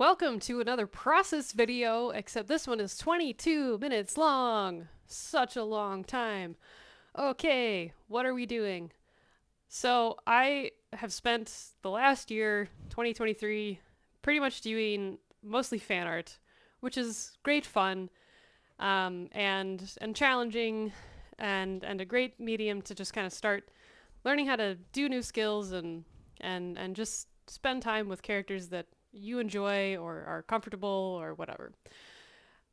Welcome to another process video, except this one is 22 minutes long. Such a long time. Okay, what are we doing? So, I have spent the last year, 2023, pretty much doing mostly fan art, which is great fun, and challenging, and a great medium to just kind of start learning how to do new skills and just spend time with characters that you enjoy or are comfortable or whatever.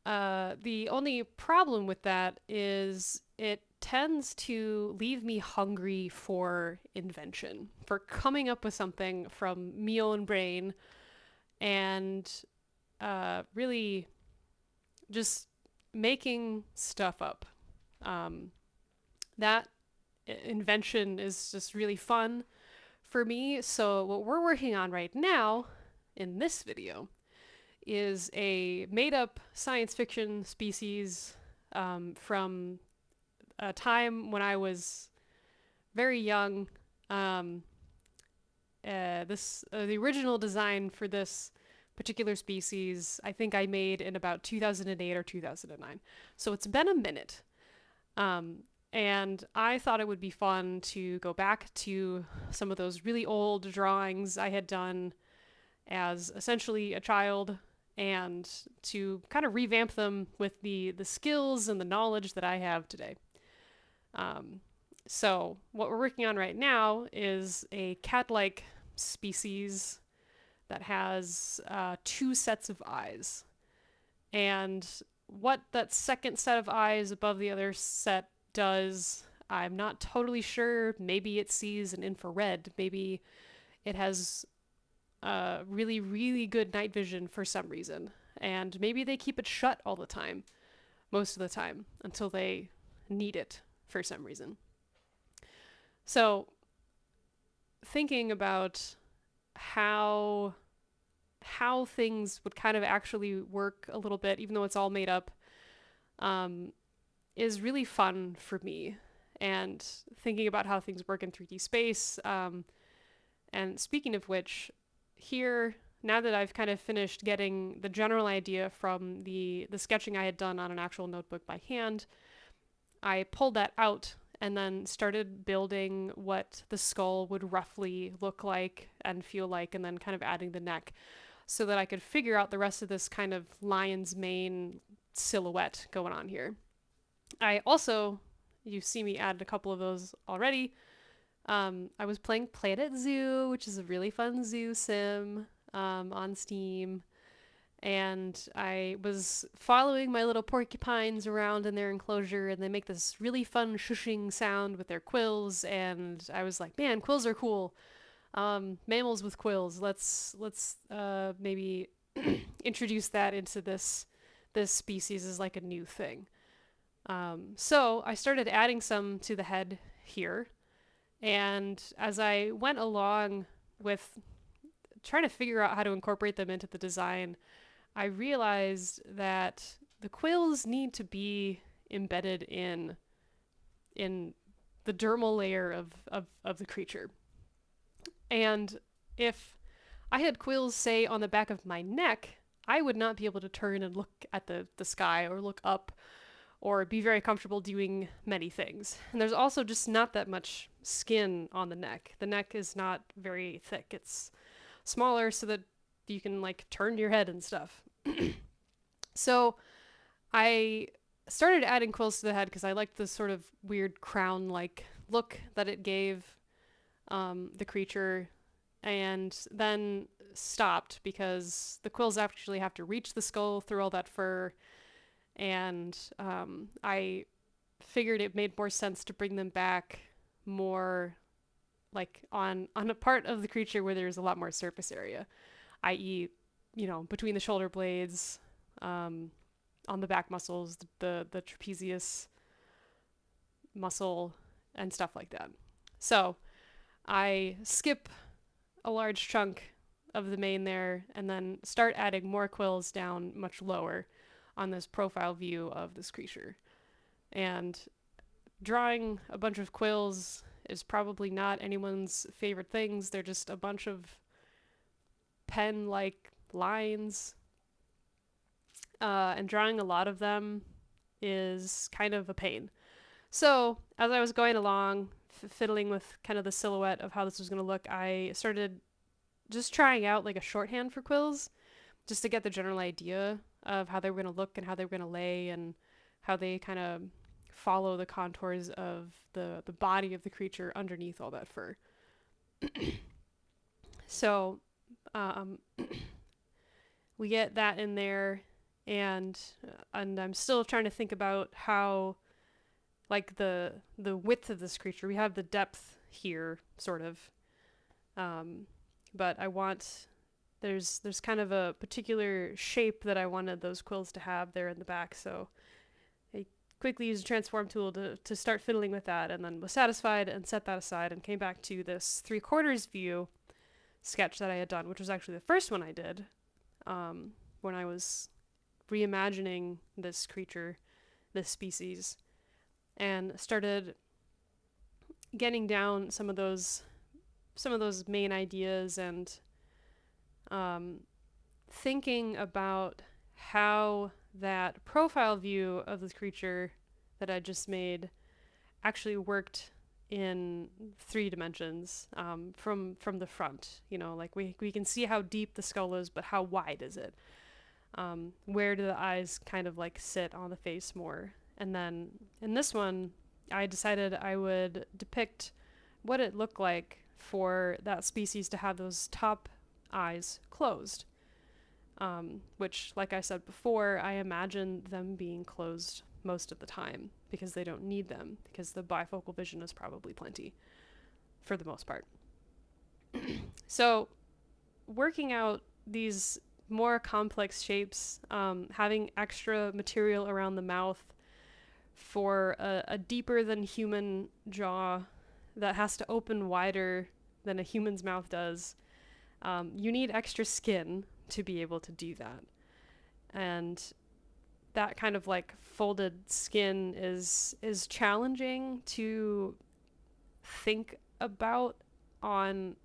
The only problem with that is it tends to leave me hungry for invention, for coming up with something from me own brain and really just making stuff up. That invention is just really fun for me. So, what we're working on right now in this video is a made up science fiction species from a time when I was very young. The original design for this particular species, I think I made in about 2008 or 2009. So it's been a minute. And I thought it would be fun to go back to some of those really old drawings I had done as essentially a child and to kind of revamp them with the skills and the knowledge that I have today. So what we're working on right now is a cat-like species that has two sets of eyes. And what that second set of eyes above the other set does, I'm not totally sure. Maybe it sees an infrared. Maybe it has really, really good night vision for some reason. And maybe they keep it shut all the time, most of the time, until they need it for some reason. So, thinking about how things would kind of actually work a little bit, even though it's all made up, is really fun for me. And thinking about how things work in 3D space. And speaking of which, here, now that I've kind of finished getting the general idea from the sketching I had done on an actual notebook by hand, I pulled that out and then started building what the skull would roughly look like and feel like, and then kind of adding the neck so that I could figure out the rest of this kind of lion's mane silhouette going on here. I also, you see me add a couple of those already. I was playing Planet Zoo, which is a really fun zoo sim on Steam. And I was following my little porcupines around in their enclosure, and they make this really fun shushing sound with their quills. And I was like, man, quills are cool. Mammals with quills. Let's maybe introduce that into this species as like a new thing. So I started adding some to the head here. And as I went along with trying to figure out how to incorporate them into the design, I realized that the quills need to be embedded in the dermal layer of the creature. And if I had quills, say, on the back of my neck, I would not be able to turn and look at the sky or look up or be very comfortable doing many things. And there's also just not that much skin on the neck. The neck is not very thick. It's smaller so that you can like turn your head and stuff. So I started adding quills to the head because I liked the sort of weird crown-like look that it gave the creature, and then stopped because the quills actually have to reach the skull through all that fur. And I figured it made more sense to bring them back more like on a part of the creature where there's a lot more surface area, i.e., between the shoulder blades, on the back muscles, the trapezius muscle, and stuff like that. So I skip a large chunk of the mane there and then start adding more quills down much lower on this profile view of this creature. And drawing a bunch of quills is probably not anyone's favorite things. They're just a bunch of pen-like lines, and drawing a lot of them is kind of a pain. So as I was going along, fiddling with kind of the silhouette of how this was going to look, I started just trying out like a shorthand for quills, just to get the general idea of how they were going to look and how they were going to lay and how they kind of follow the contours of the body of the creature underneath all that fur. So we get that in there, and I'm still trying to think about how, like, the width of this creature. We have the depth here, sort of, but I want, there's kind of a particular shape that I wanted those quills to have there in the back, so I quickly used a transform tool to start fiddling with that, and then was satisfied and set that aside and came back to this 3/4 view sketch that I had done, which was actually the first one I did when I was reimagining this creature, this species, and started getting down some of those main ideas and thinking about how that profile view of this creature that I just made actually worked in 3 dimensions, from the front. You know, like we can see how deep the skull is, but how wide is it? Where do the eyes kind of like sit on the face more? And then in this one, I decided I would depict what it looked like for that species to have those top eyes closed, which, like I said before, I imagine them being closed most of the time because they don't need them, because the bifocal vision is probably plenty for the most part. So working out these more complex shapes, having extra material around the mouth for a deeper than human jaw that has to open wider than a human's mouth does. You need extra skin to be able to do that. And that kind of like folded skin is challenging to think about on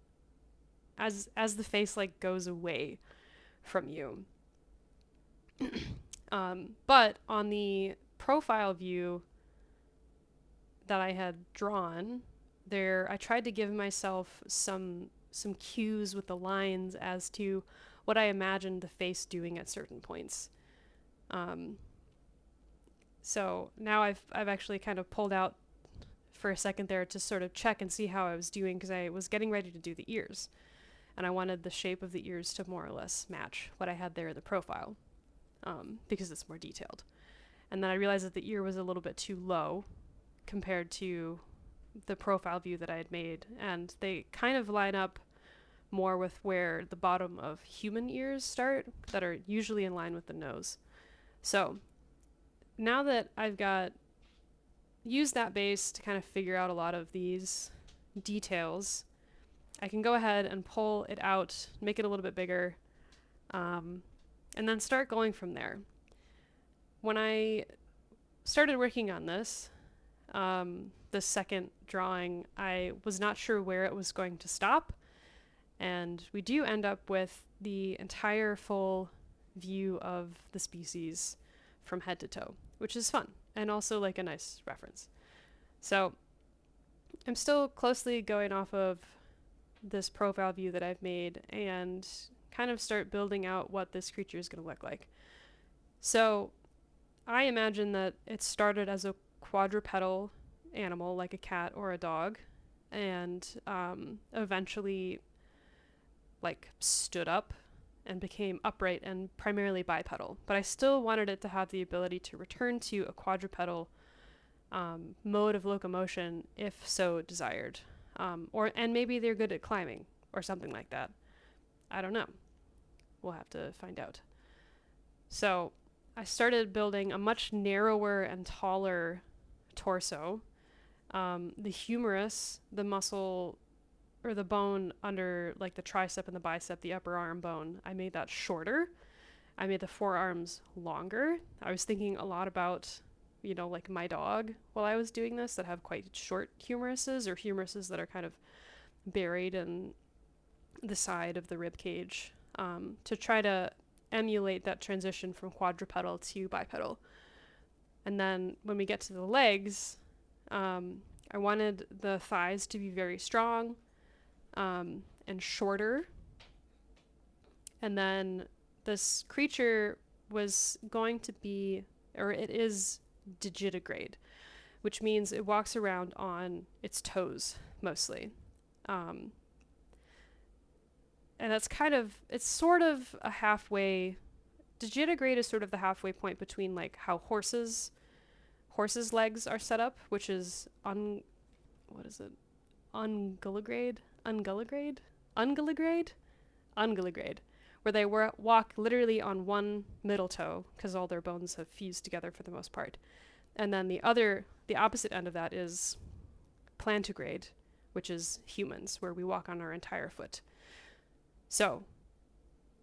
as the face like goes away from you. But on the profile view that I had drawn there, I tried to give myself some cues with the lines as to what I imagined the face doing at certain points. So now I've actually kind of pulled out for a second there to sort of check and see how I was doing, because I was getting ready to do the ears, and I wanted the shape of the ears to more or less match what I had there in the profile, because it's more detailed. And then I realized that the ear was a little bit too low compared to the profile view that I had made, and they kind of line up more with where the bottom of human ears start, that are usually in line with the nose. So now that I've used that base to kind of figure out a lot of these details, I can go ahead and pull it out, make it a little bit bigger, and then start going from there. When I started working on this, the second drawing, I was not sure where it was going to stop, and we do end up with the entire full view of the species from head to toe, which is fun and also like a nice reference. So I'm still closely going off of this profile view that I've made and kind of start building out what this creature is going to look like. So I imagine that it started as a quadrupedal animal like a cat or a dog, and eventually like stood up and became upright and primarily bipedal. But I still wanted it to have the ability to return to a quadrupedal mode of locomotion if so desired. And maybe they're good at climbing or something like that. I don't know. We'll have to find out. So I started building a much narrower and taller torso. The humerus, the muscle or the bone under like the tricep and the bicep, the upper arm bone, I made that shorter. I made the forearms longer. I was thinking a lot about, you know, like my dog while I was doing this, that have quite short humeruses, or humeruses that are kind of buried in the side of the rib cage. to try to emulate that transition from quadrupedal to bipedal. And then when we get to the legs, I wanted the thighs to be very strong and shorter. And then this creature was going to be, or it is, digitigrade, which means it walks around on its toes mostly. And that's it's sort of a halfway, digitigrade is sort of the halfway point between like how horses' legs are set up, which is ungulligrade, where they walk literally on one middle toe because all their bones have fused together for the most part. And then the opposite end of that is plantigrade, which is humans, where we walk on our entire foot. So,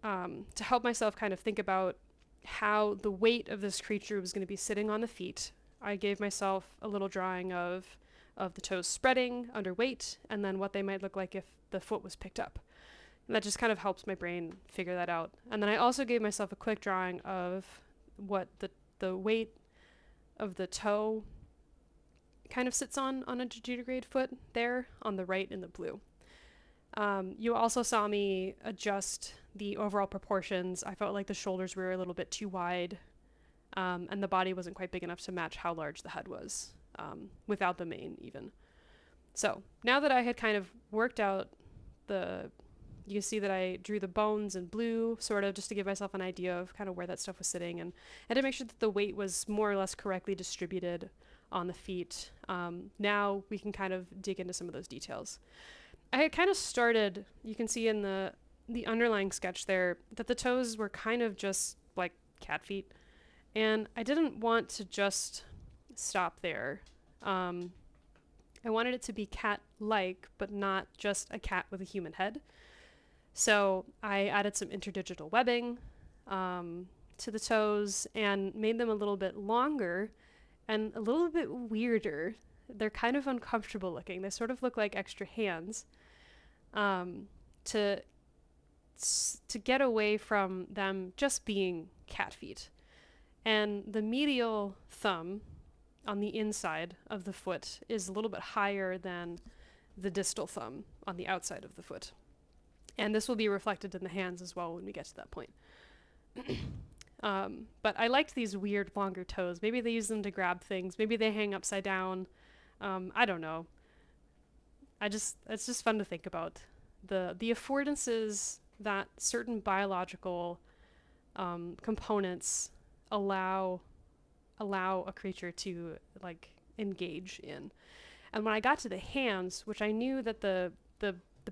to help myself kind of think about how the weight of this creature was going to be sitting on the feet, I gave myself a little drawing of the toes spreading under weight, and then what they might look like if the foot was picked up. And that just kind of helps my brain figure that out. And then I also gave myself a quick drawing of what the weight of the toe kind of sits on a digitigrade foot there on the right in the blue. You also saw me adjust the overall proportions. I felt like the shoulders were a little bit too wide, and the body wasn't quite big enough to match how large the head was, without the mane even. So now that I had kind of worked out you can see that I drew the bones in blue, sort of just to give myself an idea of kind of where that stuff was sitting, and to make sure that the weight was more or less correctly distributed on the feet. Now we can kind of dig into some of those details. I had kind of started, you can see in the underlying sketch there, that the toes were kind of just like cat feet, and I didn't want to just stop there. I wanted it to be cat-like, but not just a cat with a human head. So I added some interdigital webbing to the toes and made them a little bit longer and a little bit weirder. They're kind of uncomfortable looking. They sort of look like extra hands, to get away from them just being cat feet. And the medial thumb on the inside of the foot is a little bit higher than the distal thumb on the outside of the foot. And this will be reflected in the hands as well when we get to that point. But I liked these weird longer toes. Maybe they use them to grab things. Maybe they hang upside down. I don't know. It's just fun to think about the affordances that certain biological components allow a creature to like engage in. And when I got to the hands, which I knew that the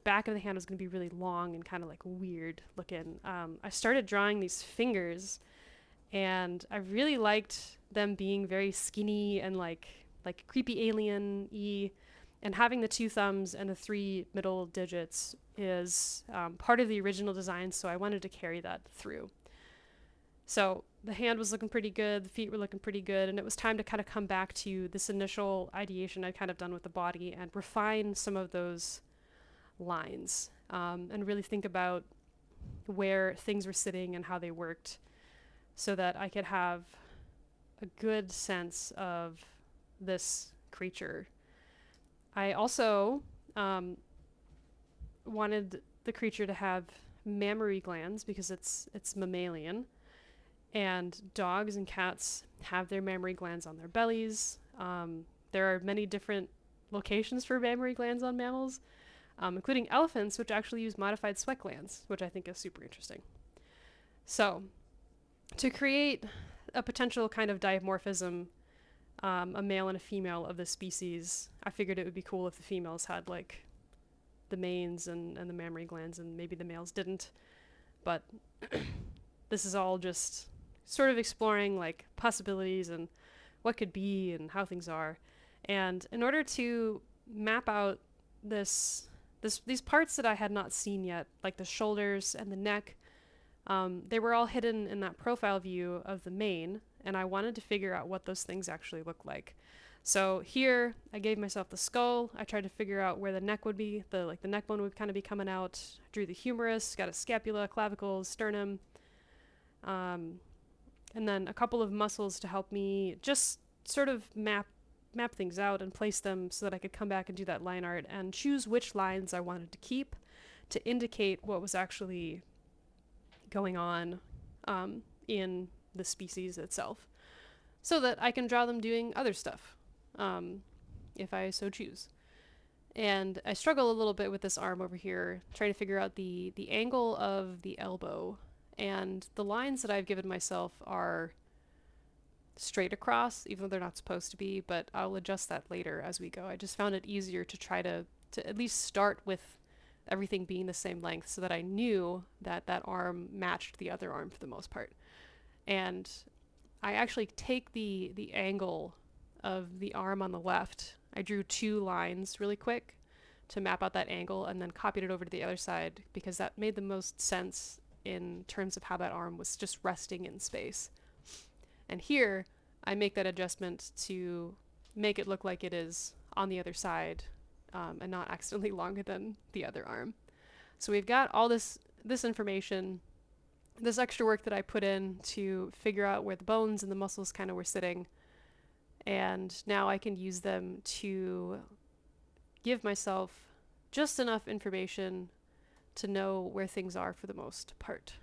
back of the hand was going to be really long and kind of like weird looking, I started drawing these fingers, and I really liked them being very skinny and like creepy alien-y, and having the 2 thumbs and the 3 middle digits is part of the original design, so I wanted to carry that through. So the hand was looking pretty good, the feet were looking pretty good, and it was time to kind of come back to this initial ideation I'd kind of done with the body and refine some of those lines, and really think about where things were sitting and how they worked, so that I could have a good sense of this creature. I also wanted the creature to have mammary glands because it's mammalian, and dogs and cats have their mammary glands on their bellies. There are many different locations for mammary glands on mammals, including elephants, which actually use modified sweat glands, which I think is super interesting. So, to create a potential kind of dimorphism, a male and a female of the species, I figured it would be cool if the females had like the manes and the mammary glands, and maybe the males didn't. But this is all just sort of exploring like possibilities and what could be and how things are. And in order to map out these parts that I had not seen yet, like the shoulders and the neck, they were all hidden in that profile view of the mane, and I wanted to figure out what those things actually look like. So here I gave myself the skull. I tried to figure out where the neck would be. The neck bone would kind of be coming out. Drew the humerus, got a scapula, clavicles, sternum, and then a couple of muscles to help me just sort of map things out and place them so that I could come back and do that line art and choose which lines I wanted to keep to indicate what was actually going on in the species itself, so that I can draw them doing other stuff, if I so choose. And I struggle a little bit with this arm over here, trying to figure out the angle of the elbow. And the lines that I've given myself are straight across, even though they're not supposed to be, but I'll adjust that later as we go. I just found it easier to try to at least start with everything being the same length so that I knew that that arm matched the other arm for the most part. And I actually take the angle of the arm on the left. I drew 2 lines really quick to map out that angle and then copied it over to the other side because that made the most sense in terms of how that arm was just resting in space. And here I make that adjustment to make it look like it is on the other side, and not accidentally longer than the other arm. So we've got all this information, this extra work that I put in to figure out where the bones and the muscles kind of were sitting, and now I can use them to give myself just enough information to know where things are for the most part,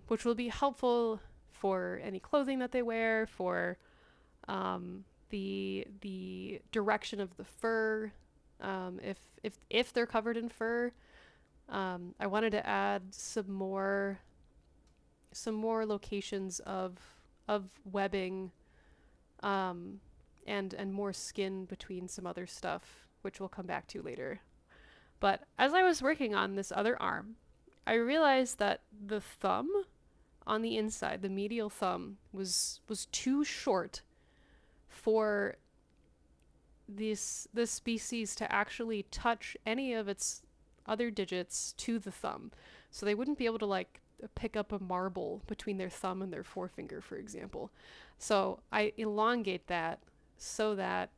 which will be helpful for any clothing that they wear, for the direction of the fur, if they're covered in fur. I wanted to add some more locations of webbing, and more skin between some other stuff, which we'll come back to later. But as I was working on this other arm, I realized that the thumb on the inside, the medial thumb, was too short for this species to actually touch any of its other digits to the thumb. So they wouldn't be able to like pick up a marble between their thumb and their forefinger, for example. So I elongate that so that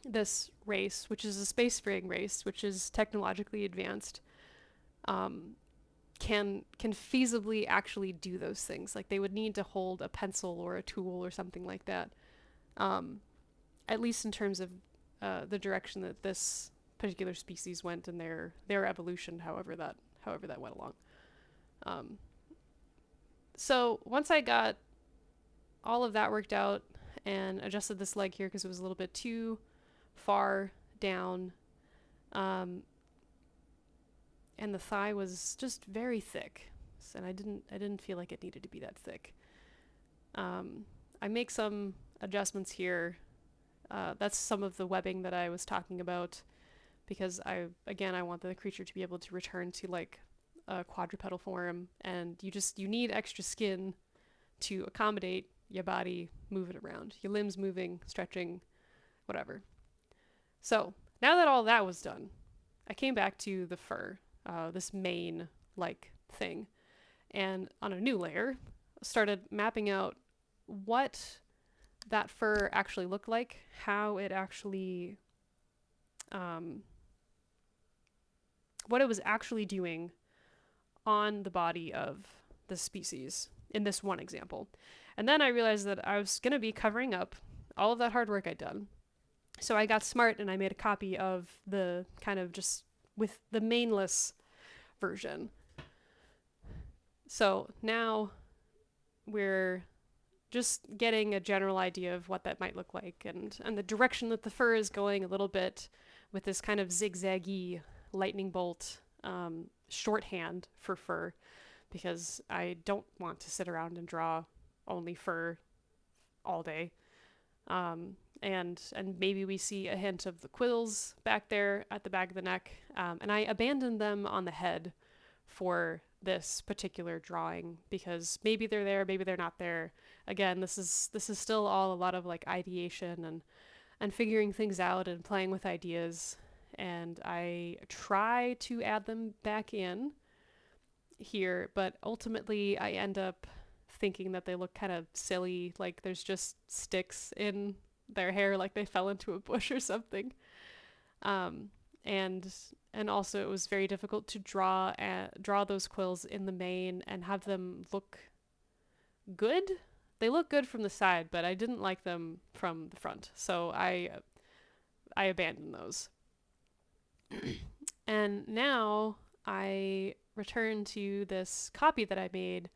this race, which is a spacefaring race, which is technologically advanced, can feasibly actually do those things. Like they would need to hold a pencil or a tool or something like that, at least in terms of the direction that this particular species went in their evolution, however that went along. So once I got all of that worked out and adjusted this leg here because it was a little bit too far down, and the thigh was just very thick, and I didn't feel like it needed to be that thick. I make some adjustments here. That's some of the webbing that I was talking about, because I want the creature to be able to return to like a quadrupedal form, and you need extra skin to accommodate your body moving around, your limbs moving, stretching, whatever. So now that all that was done, I came back to the fur, this mane like thing, and on a new layer started mapping out what that fur actually looked like, how it actually what it was actually doing on the body of the species in this one example. And then I realized that I was going to be covering up all of that hard work I'd done. So I got smart and I made a copy of the kind of just with the maneless version. So now we're just getting a general idea of what that might look like, and the direction that the fur is going a little bit with this kind of zigzaggy lightning bolt shorthand for fur, because I don't want to sit around and draw only fur all day. And maybe we see a hint of the quills back there at the back of the neck. And I abandoned them on the head for this particular drawing because maybe they're there, maybe they're not there. Again, this is still all a lot of like ideation and figuring things out and playing with ideas. And I try to add them back in here, but ultimately I end up thinking that they look kind of silly, like there's just sticks in their hair, like they fell into a bush or something. And also it was very difficult to draw those quills in the main and have them look good. They look good from the side, but I didn't like them from the front, so I abandoned those. And now I return to this copy that I made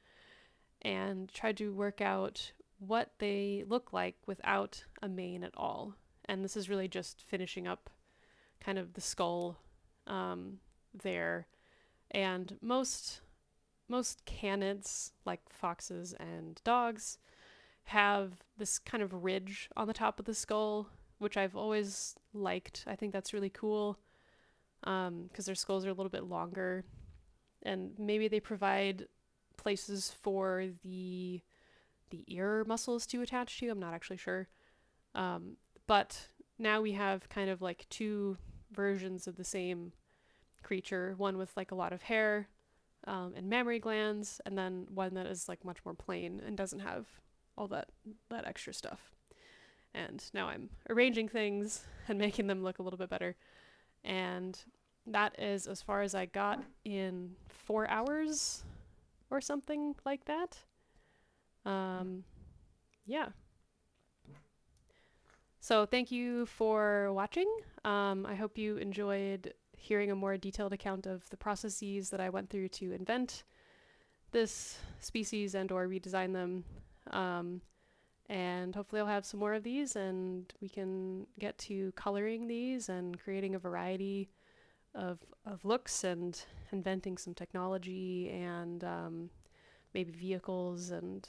and tried to work out what they look like without a mane at all. And this is really just finishing up kind of the skull there. And most canids, like foxes and dogs, have this kind of ridge on the top of the skull, which I've always liked. I think that's really cool because their skulls are a little bit longer, and maybe they provide places for the ear muscles to attach to. I'm not actually sure. But now we have kind of like two versions of the same creature, one with like a lot of hair and mammary glands, and then one that is like much more plain and doesn't have all that extra stuff. And now I'm arranging things and making them look a little bit better. And that is as far as I got in 4 hours or something like that. Yeah. So thank you for watching. I hope you enjoyed hearing a more detailed account of the processes that I went through to invent this species and or redesign them. And hopefully I'll have some more of these and we can get to coloring these and creating a variety of looks and inventing some technology and maybe vehicles and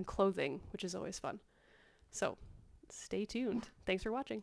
clothing, which is always fun. So stay tuned. Thanks for watching.